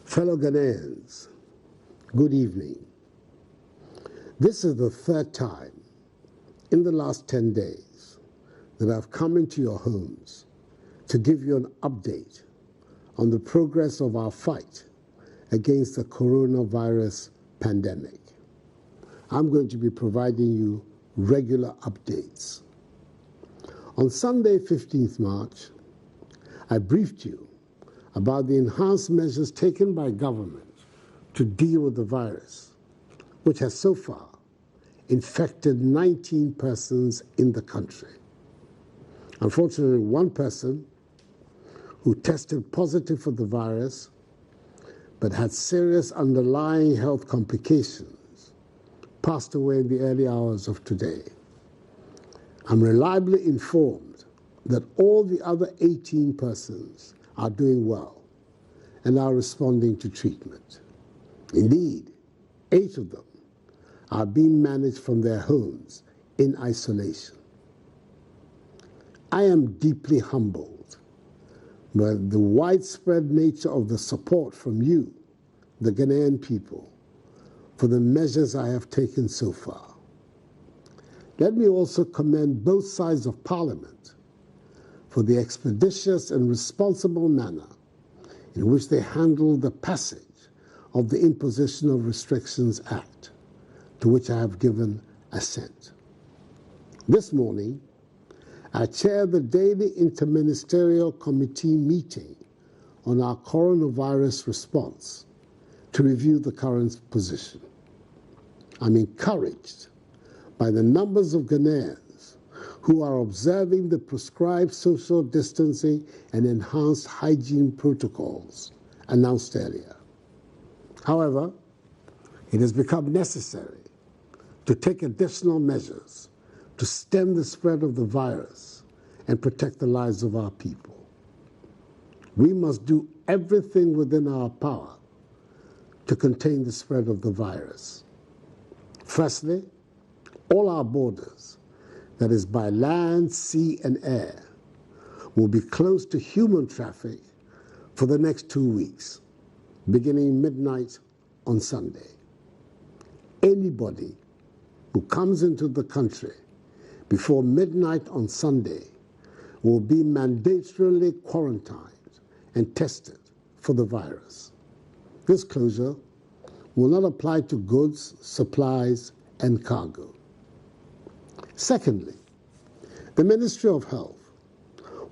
Fellow Ghanaians, good evening. This is the third time in the last 10 days that I've come into your homes to give you an update on the progress of our fight against the coronavirus pandemic. I'm going to be providing you regular updates. On Sunday, 15th March, I briefed you about the enhanced measures taken by government to deal with the virus, which has so far infected 19 persons in the country. Unfortunately, one person who tested positive for the virus but had serious underlying health complications passed away in the early hours of today. I'm reliably informed that all the other 18 persons are doing well and are responding to treatment. Indeed, 8 of them are being managed from their homes in isolation. I am deeply humbled by the widespread nature of the support from you, the Ghanaian people, for the measures I have taken so far. Let me also commend both sides of Parliament for the expeditious and responsible manner in which they handled the passage of the Imposition of Restrictions Act, to which I have given assent. This morning, I chaired the daily interministerial committee meeting on our coronavirus response to review the current position. I'm encouraged by the numbers of Ghanaians who are observing the prescribed social distancing and enhanced hygiene protocols announced earlier. However, it has become necessary to take additional measures to stem the spread of the virus and protect the lives of our people. We must do everything within our power to contain the spread of the virus. Firstly, all our borders, that is by land, sea, and air, will be closed to human traffic for the next 2 weeks, beginning midnight on Sunday. Anybody who comes into the country before midnight on Sunday will be mandatorily quarantined and tested for the virus. This closure will not apply to goods, supplies, and cargo. Secondly, the Ministry of Health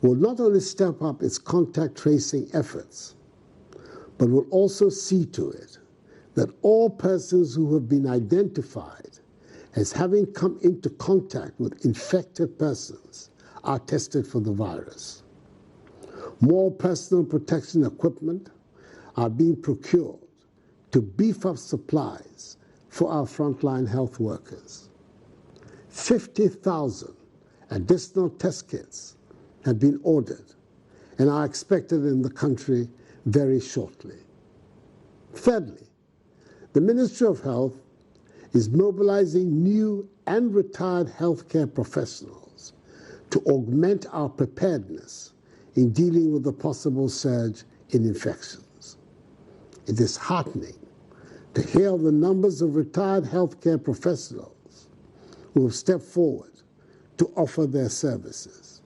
will not only step up its contact tracing efforts, but will also see to it that all persons who have been identified as having come into contact with infected persons are tested for the virus. More personal protection equipment are being procured to beef up supplies for our frontline health workers. 50,000 additional test kits have been ordered and are expected in the country very shortly. Thirdly, the Ministry of Health is mobilizing new and retired healthcare professionals to augment our preparedness in dealing with the possible surge in infections. It is heartening to hear of the numbers of retired healthcare professionals who have stepped forward to offer their services.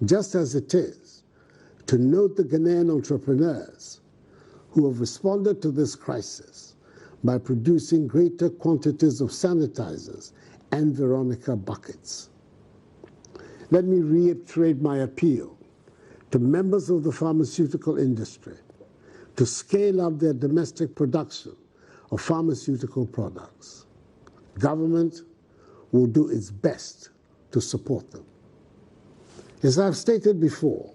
Just as it is to note the Ghanaian entrepreneurs who have responded to this crisis by producing greater quantities of sanitizers and Veronica buckets. Let me reiterate my appeal to members of the pharmaceutical industry to scale up their domestic production of pharmaceutical products. Government will do its best to support them. As I've stated before,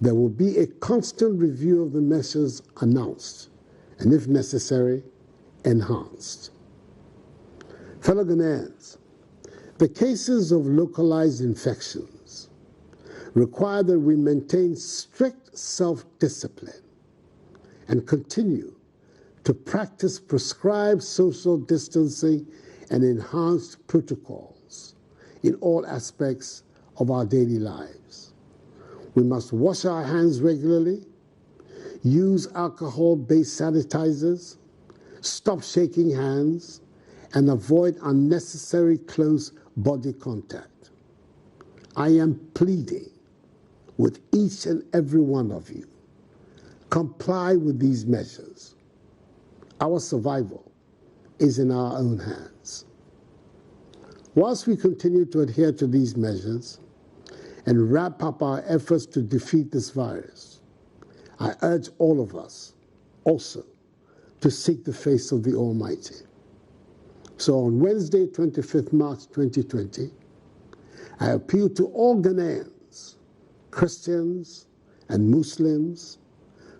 there will be a constant review of the measures announced and, if necessary, enhanced. Fellow Ghanaians, the cases of localized infections require that we maintain strict self-discipline and continue to practice prescribed social distancing and enhanced protocols in all aspects of our daily lives. We must wash our hands regularly, use alcohol-based sanitizers, stop shaking hands, and avoid unnecessary close body contact. I am pleading with each and every one of you. Comply with these measures. Our survival is in our own hands. Whilst we continue to adhere to these measures and wrap up our efforts to defeat this virus, I urge all of us also to seek the face of the Almighty. So on Wednesday, 25th March 2020, I appeal to all Ghanaians, Christians and Muslims,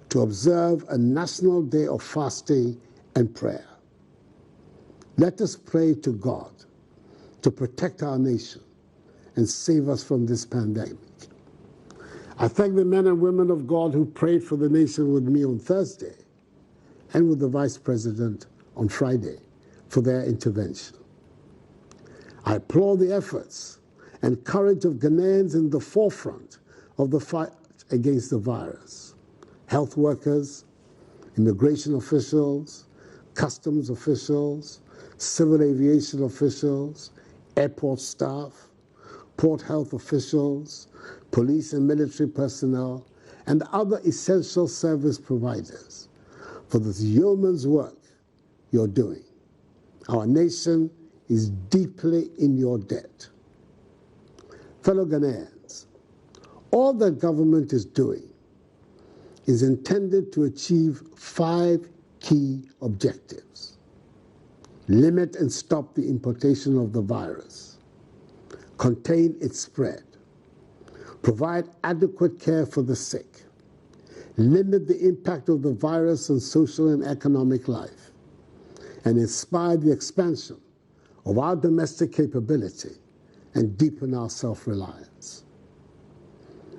to observe a national day of fasting and prayer. Let us pray to God to protect our nation and save us from this pandemic. I thank the men and women of God who prayed for the nation with me on Thursday and with the Vice President on Friday for their intervention. I applaud the efforts and courage of Ghanaians in the forefront of the fight against the virus. Health workers, immigration officials, customs officials, civil aviation officials, airport staff, port health officials, police and military personnel, and other essential service providers for this yeoman's work you're doing. Our nation is deeply in your debt. Fellow Ghanaians, all that government is doing is intended to achieve 5 key objectives. Limit and stop the importation of the virus. Contain its spread. Provide adequate care for the sick. Limit the impact of the virus on social and economic life. And inspire the expansion of our domestic capability and deepen our self-reliance.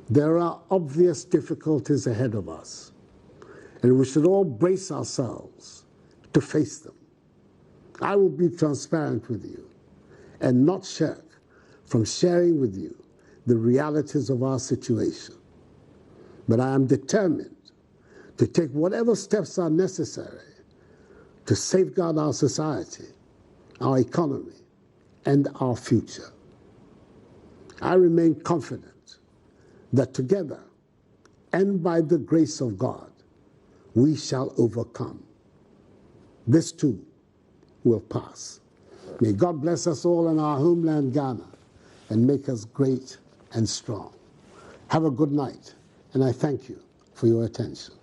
There are obvious difficulties ahead of us, and we should all brace ourselves to face them. I will be transparent with you and not shirk from sharing with you the realities of our situation. But I am determined to take whatever steps are necessary to safeguard our society, our economy, and our future. I remain confident that together and by the grace of God, we shall overcome. This too will pass. May God bless us all in our homeland, Ghana, and make us great and strong. Have a good night, and I thank you for your attention.